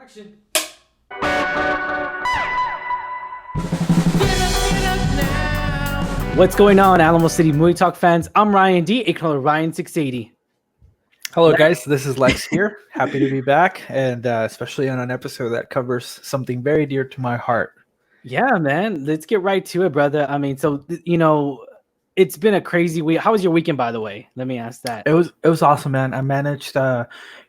Action. What's going on, Alamo City Movie Talk fans? I'm Ryan D, aka Ryan680. Hello, guys. This is Lex here. Happy to be back, and especially on an episode that covers something very dear to my heart. Yeah, man. Let's get right to it, brother. I mean, it's been a crazy week. How was your weekend, by the way? Let me ask that. It was awesome, man. I managed,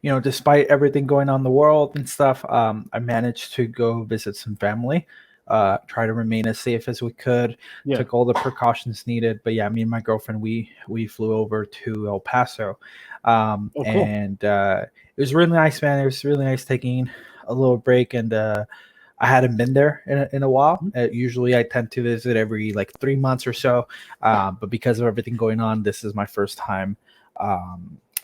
despite everything going on in the world and stuff, I managed to go visit some family. Try to remain as safe as we could. Yeah. Took all the precautions needed. But yeah, me and my girlfriend, we flew over to El Paso, Cool. and it was really nice, man. It was really nice taking a little break, and I hadn't been there in a while. Usually, I tend to visit every like 3 months or so, but because of everything going on, this is my first time.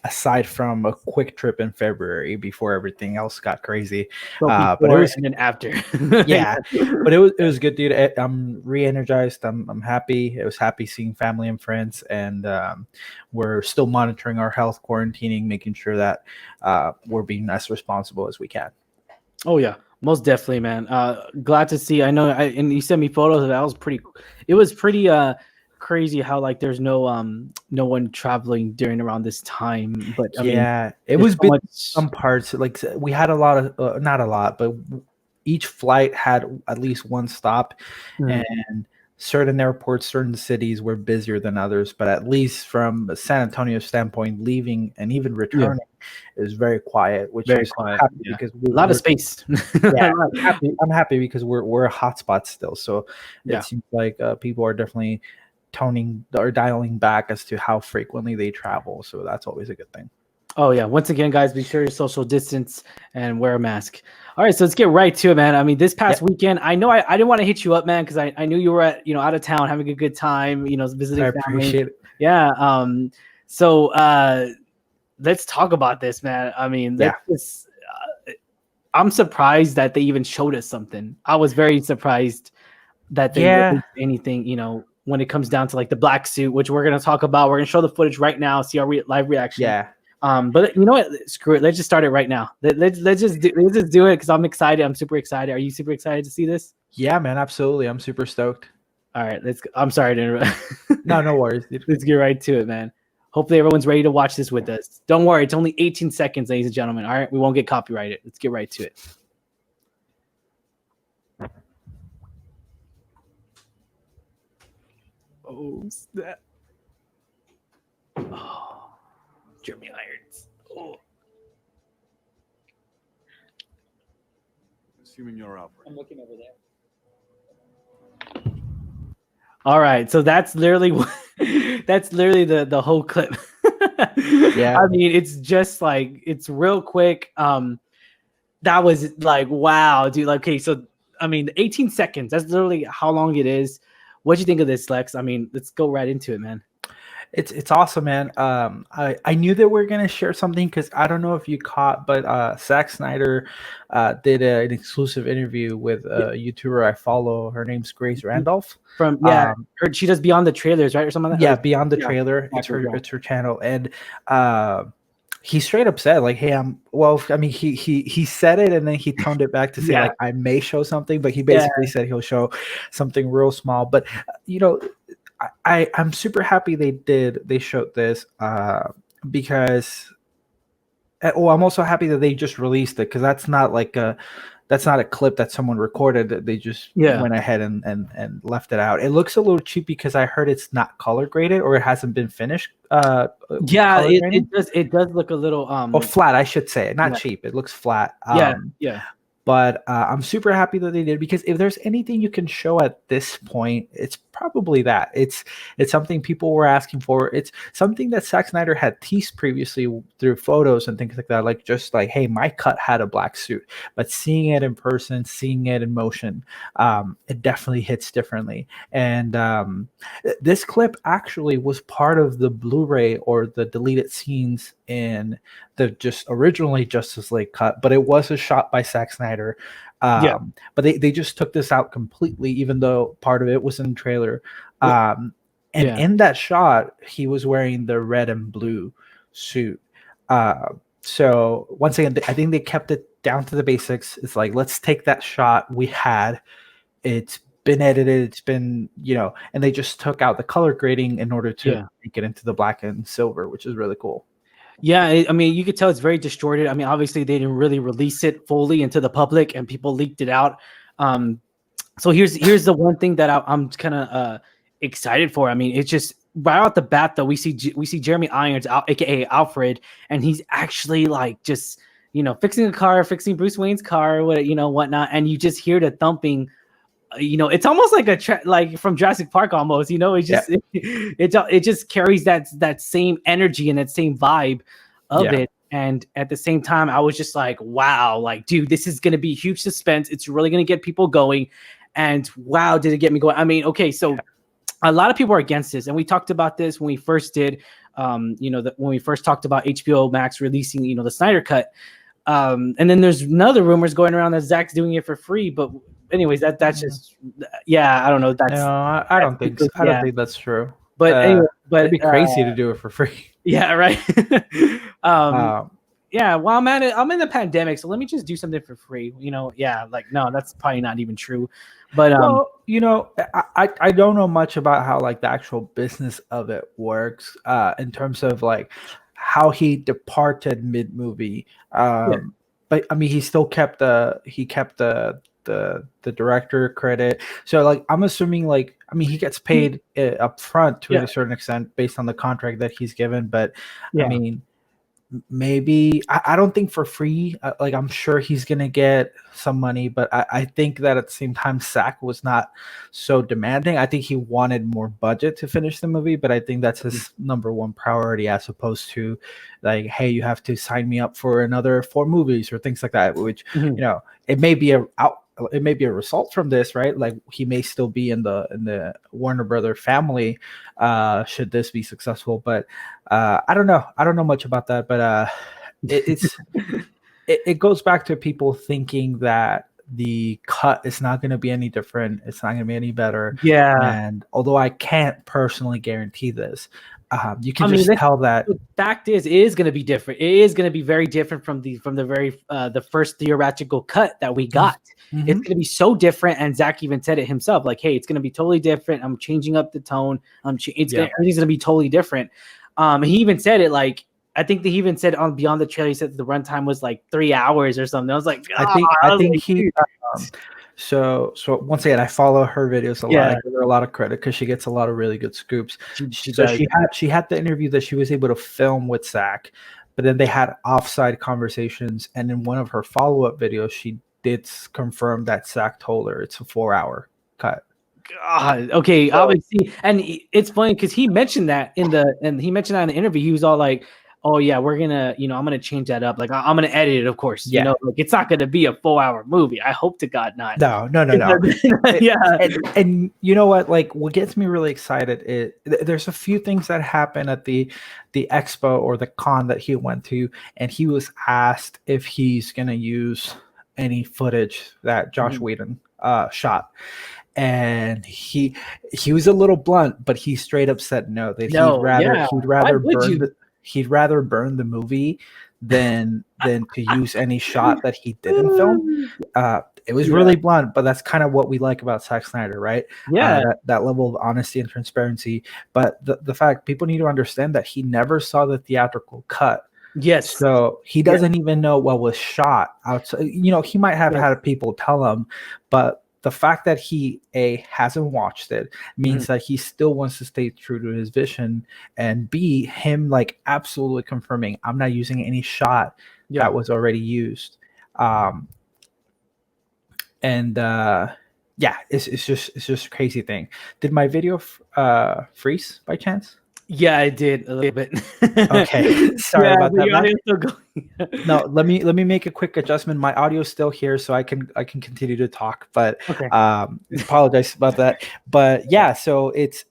Aside from a quick trip in February before everything else got crazy. So But before it was, and then after. yeah, but it was good, dude. I'm re-energized. I'm happy. It was happy seeing family and friends, and we're still monitoring our health, quarantining, making sure that we're being as responsible as we can. Oh yeah, most definitely, man. Glad to see. I know, and you sent me photos of that. It was pretty crazy how like there's no one traveling during around this time. But I mean, it was so busy much. in some parts. Like we had a lot of not a lot, but each flight had at least one stop, and certain airports, certain cities were busier than others. But at least from a San Antonio standpoint, leaving and even returning is very quiet, which Very is quiet, happy yeah. because A lot of space. yeah, I'm happy because we're a hotspot still. So Yeah. it seems like people are definitely toning or dialing back as to how frequently they travel. So that's always a good thing. Oh yeah. Once again, guys, be sure to social distance and wear a mask. All right, so let's get right to it, man. I mean, this past weekend, I know I didn't want to hit you up, man, because I knew you were at out of town having a good time, visiting I family. appreciate it. Yeah. So let's talk about this, man. I mean, I'm surprised that they even showed us something. I was very surprised that they released anything, when it comes down to like the black suit, which we're gonna talk about. We're gonna show the footage right now, see our live reaction. Yeah. But you know what? Screw it. Let's just start it right now. Let's just do it because I'm excited. I'm super excited. Are you super excited to see this? Yeah, man, absolutely. I'm super stoked. All right, I'm sorry to interrupt. No worries, dude. Let's get right to it, man. Hopefully everyone's ready to watch this with us. Don't worry, it's only 18 seconds, ladies and gentlemen. All right, we won't get copyrighted. Let's get right to it. Oh, snap. Oh, Jeremy Irons. Oh. Assuming you're up. I'm looking over there. All right, so that's literally the whole clip. Yeah. I mean, it's just like it's real quick. That was like wow, dude. Like, okay, so I mean, 18 seconds. That's literally how long it is. What'd you think of this, Lex? I mean, let's go right into it, man. It's awesome, man. I knew that we are gonna share something because I don't know if you caught, but Snyder did an exclusive interview with a YouTuber I follow. Her name's Grace Randolph. She does Beyond the Trailers, right, or something like that. Yeah, Beyond the Trailer. It's her channel, and he straight up said like, "Hey, he said it and then he toned it back to say like I may show something, but he basically said he'll show something real small." But I'm super happy they showed this because I'm also happy that they just released it because that's not a clip that someone recorded. They just went ahead and left it out. It looks a little cheap because I heard it's not color graded or it hasn't been finished. It does look a little flat, I should say. Not cheap. It looks flat. But I'm super happy that they did because if there's anything you can show at this point, it's probably that. It's something people were asking for. It's something that Zack Snyder had teased previously through photos and things like that. Like just like, hey, my cut had a black suit, but seeing it in person, seeing it in motion, it definitely hits differently. And this clip actually was part of the Blu-ray or the deleted scenes in the just originally Justice League cut, but it was a shot by Zack Snyder. But they just took this out completely, even though part of it was in the trailer. In that shot, he was wearing the red and blue suit. So once again, I think they kept it down to the basics. It's like, let's take that shot we had. It's been edited. It's been, and they just took out the color grading in order to make it into the black and silver, which is really cool. Yeah, I mean, you could tell it's very distorted. I mean, obviously they didn't really release it fully into the public, and people leaked it out. So here's the one thing that I'm kind of excited for. I mean, it's just right out the bat though, we see Jeremy Irons, aka Alfred, and he's actually like just fixing a car, fixing Bruce Wayne's car, whatnot, and you just hear the thumping. It's almost like like from Jurassic Park almost. It's just it just carries that same energy and that same vibe of it. And at the same time, I was just like, wow, like, dude, this is gonna be huge suspense. It's really gonna get people going. And wow, did it get me going? I mean, okay, so a lot of people are against this, and we talked about this when we first did, when we first talked about HBO Max releasing, the Snyder cut. And then there's another rumors going around that Zack's doing it for free, but anyways, that's just, I don't know. I don't think so. I don't think that's true. But anyway, it'd be crazy to do it for free. Yeah, right. Yeah, well, I'm in the pandemic, so let me just do something for free. No, that's probably not even true. But I don't know much about how like the actual business of it works in terms of like how he departed mid movie. But I mean, he still kept the director credit. So like, I'm assuming like, I mean, he gets paid up front to a certain extent based on the contract that he's given. But I mean, maybe I don't think for free. Like, I'm sure he's gonna get some money, but I think that at the same time, Zack was not so demanding. I think he wanted more budget to finish the movie, but I think that's his number one priority, as opposed to like, hey, you have to sign me up for another 4 movies or things like that. Which it may be a result from this, right? Like, he may still be in the Warner Brother family should this be successful, but I don't know much about that, but it goes back to people thinking that the cut is not going to be any different, it's not going to be any better. And although I can't personally guarantee this, you can tell that the fact is, it is going to be different. It is going to be very different from the very the first theoretical cut that we got. It's going to be so different, and Zack even said it himself, like, hey, it's going to be totally different. I'm changing up the tone. Everything's going to be totally different. He even said it, like, I think that he even said on Beyond the Trailer, he said the runtime was like 3 hours or something. I was like, I think he. So once again, I follow her videos a lot. I give her a lot of credit because she gets a lot of really good scoops. She had the interview that she was able to film with Zack, but then they had offside conversations. And in one of her follow-up videos, she did confirm that Zack told her it's a 4-hour cut. God, okay, obviously, and it's funny because he mentioned that in the interview. He was all like, oh yeah, we're gonna, I'm gonna change that up. Like, I'm gonna edit it, of course. Like, it's not gonna be a 4-hour movie. I hope to God not. No. And you know what? Like, what gets me really excited is there's a few things that happen at the expo or the con that he went to, and he was asked if he's gonna use any footage that Josh Whedon shot. And he was a little blunt, but he straight up said no. That he'd rather burn the movie than to use any shot that he didn't film. It was really blunt, but that's kind of what we like about Zack Snyder, right? That level of honesty and transparency. But the fact, people need to understand that he never saw the theatrical cut. Yes. So he doesn't even know what was shot outside. He might have had people tell him, but the fact that he hasn't watched it means that he still wants to stay true to his vision, and B, him like absolutely confirming, I'm not using any shot that was already used. It's just a crazy thing. Did my video freeze by chance? Yeah, I did a little bit. Okay, sorry about that. No, let me make a quick adjustment. My audio is still here, so I can continue to talk. But apologize about that. But yeah, so it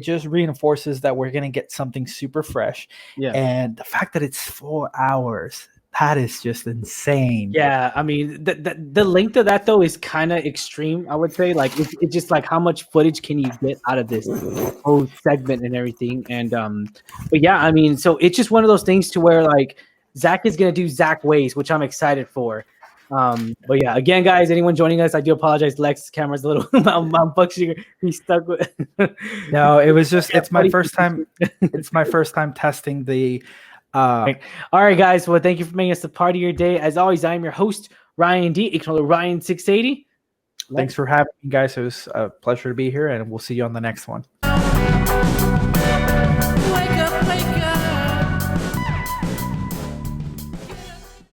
just reinforces that we're gonna get something super fresh. And the fact that it's 4 hours, that is just insane. Yeah, I mean, the length of that though is kind of extreme, I would say. Like, it's just like, how much footage can you get out of this whole segment and everything? And but yeah, I mean, so it's just one of those things to where, like, Zach is gonna do Zach ways, which I'm excited for. But yeah, again, guys, anyone joining us, I do apologize. Lex's camera's a little malfunctioning. He's stuck with. No, it was just it's my first time. It's my first time testing the. All right, guys. Well, thank you for making us a part of your day. As always, I'm your host, Ryan D. You can call it Ryan680. Thanks for having me, guys. It was a pleasure to be here, and we'll see you on the next one. Wake up, wake up.